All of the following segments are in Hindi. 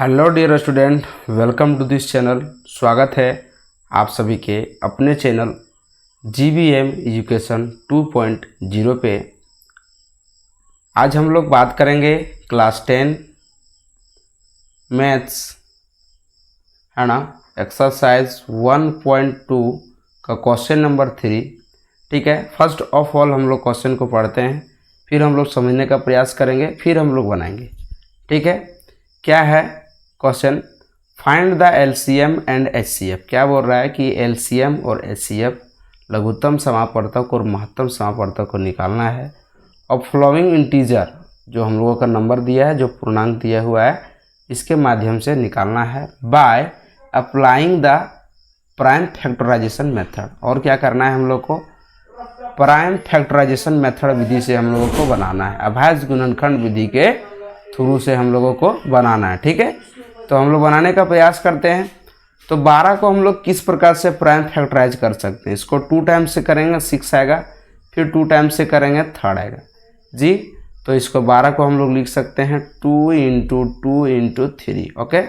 Hello dear student, welcome to this channel. स्वागत है आप सभी के अपने चैनल GBM एजुकेशन 2.0 पे। आज हम लोग बात करेंगे क्लास 10 मैथ्स, है ना, एक्सरसाइज 1.2 का क्वेश्चन नंबर 3। ठीक है, फर्स्ट ऑफ ऑल हम लोग क्वेश्चन को पढ़ते हैं, फिर हम लोग समझने का प्रयास करेंगे, फिर हम लोग बनाएंगे। ठीक है, क्या है question? Find the LCM and HCF। क्या बोल रहा है कि LCM और HCF लघुत्तम समापवर्तक और महत्तम समापवर्तक को निकालना है। और फ्लोइंग इंटीजर, जो हम लोगों का नंबर दिया है, जो पूर्णांक दिया हुआ है, इसके माध्यम से निकालना है by applying the prime factorization method. और क्या करना है हम लोग को? प्राइम फैक्टराइजेशन मेथड विधि से हम लोगों को बनाना है। अभाज्य गुणनखंड विधि के थ्रू से हम लोगों को बनाना है। ठीक है, तो हम लोग बनाने का प्रयास करते हैं। तो 12 को हम लोग किस प्रकार से प्राइम फैक्टराइज कर सकते हैं? इसको 2 टाइम्स से करेंगे 6 आएगा, फिर 2 टाइम्स से करेंगे 3 आएगा जी। तो इसको 12 को हम लोग लिख सकते हैं 2 × 2 × 3। ओके,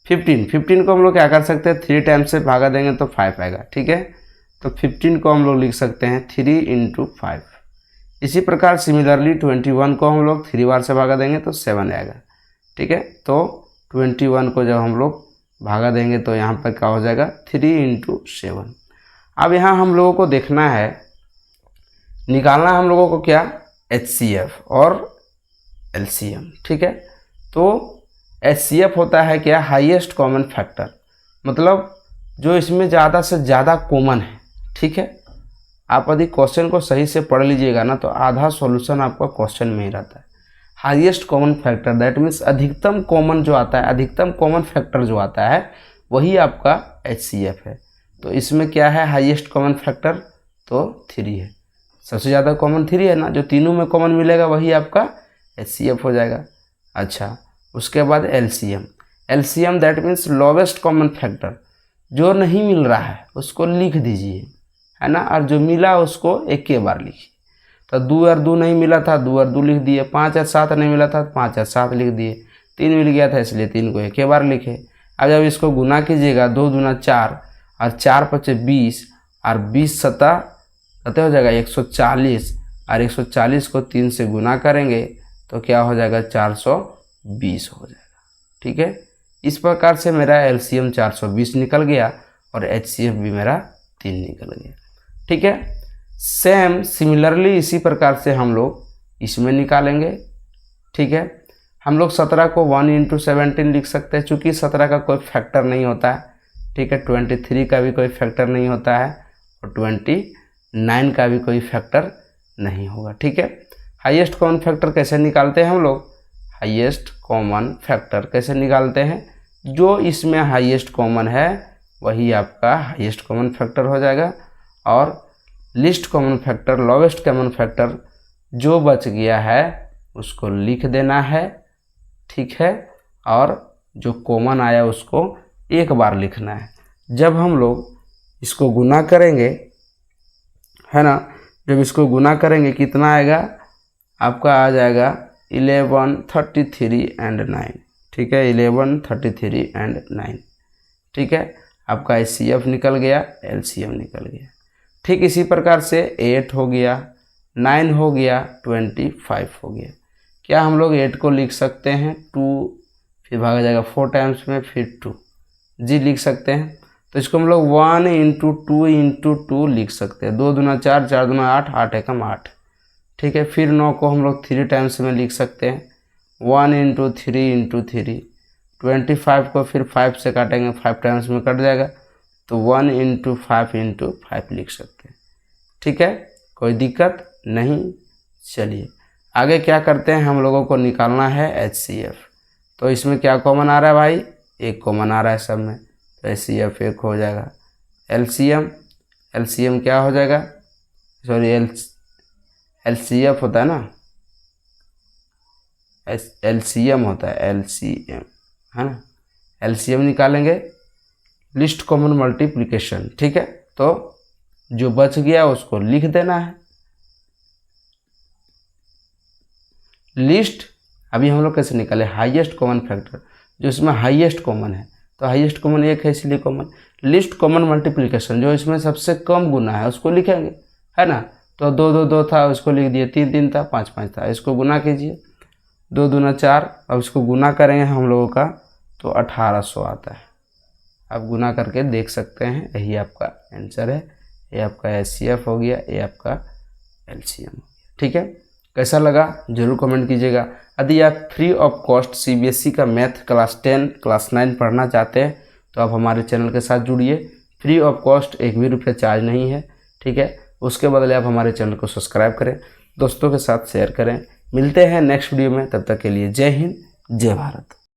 15 को हम लोग क्या कर सकते हैं? 3 टाइम्स से भागा देंगे तो 5 आएगा। ठीक है, तो 15 को हम लोग लिख सकते हैं 3 × 5। इसी प्रकार सिमिलरली 21 को हम लोग 3 बार से भागा देंगे तो 7 आएगा। ठीक है, तो 21 को जब हम लोग भागा देंगे तो यहाँ पर क्या हो जाएगा? 3 × 7। अब यहाँ हम लोगों को देखना है, निकालना हम लोगों को क्या? HCF और LCM। ठीक है, तो HCF होता है क्या? हाईएस्ट कॉमन फैक्टर, मतलब जो इसमें ज़्यादा से ज़्यादा कॉमन है। ठीक है, आप यदि क्वेश्चन को सही से पढ़ लीजिएगा ना, तो आधा सॉल्यूशन आपका क्वेश्चन में ही रहता है। Highest common factor, that means अधिकतम कॉमन जो आता है, अधिकतम कॉमन फैक्टर जो आता है, वही आपका HCF है। तो इसमें क्या है हाईएस्ट कॉमन फैक्टर? तो 3 है। सबसे ज़्यादा कॉमन 3 है ना, जो तीनों में कॉमन मिलेगा वही आपका HCF हो जाएगा। अच्छा, उसके बाद LCM that means lowest common factor. जो नहीं मिल रहा है उसको लिख दीजिए, है ना, और जो मिला उसको एक के बार लिखिए। तो 2 और 2 नहीं मिला था, 2 और 2 लिख दिए। 5 और 7 नहीं मिला था, 5 और 7 लिख दिए। 3 मिल गया था, इसलिए 3 को एक के बार लिखे। अब जब इसको गुना कीजिएगा, 2 दूना 4 और 4 पचे 20 और 20 सता कते हो जाएगा 140, और 140 को 3 से गुना करेंगे तो क्या हो जाएगा? 420 हो जाएगा। ठीक है, इस प्रकार से मेरा LCM 420 निकल गया और HCF भी मेरा 3 निकल गया। ठीक है, सेम सिमिलरली इसी प्रकार से हम लोग इसमें निकालेंगे। ठीक है, हम लोग 17 को 1 × 17 लिख सकते हैं, चूँकि 17 का कोई फैक्टर नहीं होता है। ठीक है, 23 का भी कोई फैक्टर नहीं होता है, और 29 का भी कोई फैक्टर नहीं होगा। ठीक है, हाईएस्ट कॉमन फैक्टर कैसे निकालते हैं हम लोग? हाईएस्ट कॉमन फैक्टर कैसे निकालते हैं? जो इसमें हाईएस्ट कॉमन है वही आपका हाईएस्ट कॉमन फैक्टर हो जाएगा, और list common factor, lowest common factor जो बच गया है उसको लिख देना है। ठीक है, और जो कॉमन आया उसको एक बार लिखना है। जब हम लोग इसको गुना करेंगे, है ना, जब इसको गुना करेंगे कितना आएगा? आपका आ जाएगा 11, 33 एंड 9। ठीक है, 11, 33 एंड 9। ठीक है, आपका HCF निकल गया, LCM निकल गया। ठीक इसी प्रकार से 8 हो गया, 9 हो गया, 25 हो गया। क्या हम लोग 8 को लिख सकते हैं 2, फिर भागा जाएगा 4 टाइम्स में, फिर 2 जी लिख सकते हैं। तो इसको हम लोग 1 × 2 × 2 लिख सकते हैं। 2 दूना 4, 4 दूना 8, 8 एकम 8। ठीक है, फिर 9 को हम लोग 3 टाइम्स में लिख सकते हैं। 1 × 3 × 3। 25 को फिर 5 से काटेंगे, 5 टाइम्स में कट जाएगा, तो 1 × 5 × 5 लिख सकते हैं। ठीक है, कोई दिक्कत नहीं। चलिए आगे क्या करते हैं, हम लोगों को निकालना है HCF। तो इसमें क्या कॉमन आ रहा है भाई? एक कॉमन आ रहा है सब में, तो HCF 1 हो जाएगा। LCM क्या हो जाएगा? सॉरी, LCF होता है ना, LCM होता है, LCM है ना। LCM निकालेंगे, लिस्ट कॉमन मल्टीप्लिकेशन। ठीक है, तो जो बच गया उसको लिख देना है। लिस्ट अभी हम लोग कैसे निकाले? हाईएस्ट कॉमन फैक्टर, जो इसमें हाईएस्ट कॉमन है, तो हाईएस्ट कॉमन 1 है इसलिए कॉमन। लिस्ट कॉमन मल्टीप्लिकेशन, जो इसमें सबसे कम गुना है उसको लिखेंगे, है ना। तो 2 2 2 था, उसको लिख दिए, 3 3 था, 5 5 था, इसको गुना कीजिए, 2 दूना 4। अब इसको गुना करेंगे हम लोगों का तो 1800 आता है। आप गुना करके देख सकते हैं, यही आपका आंसर है। ये आपका एचसीएफ हो गया, ये आपका एलसीएम हो गया। ठीक है, कैसा लगा जरूर कमेंट कीजिएगा। यदि आप फ्री ऑफ कॉस्ट सीबीएसई का मैथ क्लास 10 क्लास 9 पढ़ना चाहते हैं तो आप हमारे चैनल के साथ जुड़िए। फ्री ऑफ कॉस्ट, 1 भी रुपया चार्ज नहीं है। ठीक है, उसके बदले आप हमारे चैनल को सब्सक्राइब करें, दोस्तों के साथ शेयर करें। मिलते हैं नेक्स्ट वीडियो में, तब तक के लिए जय हिंद, जय भारत।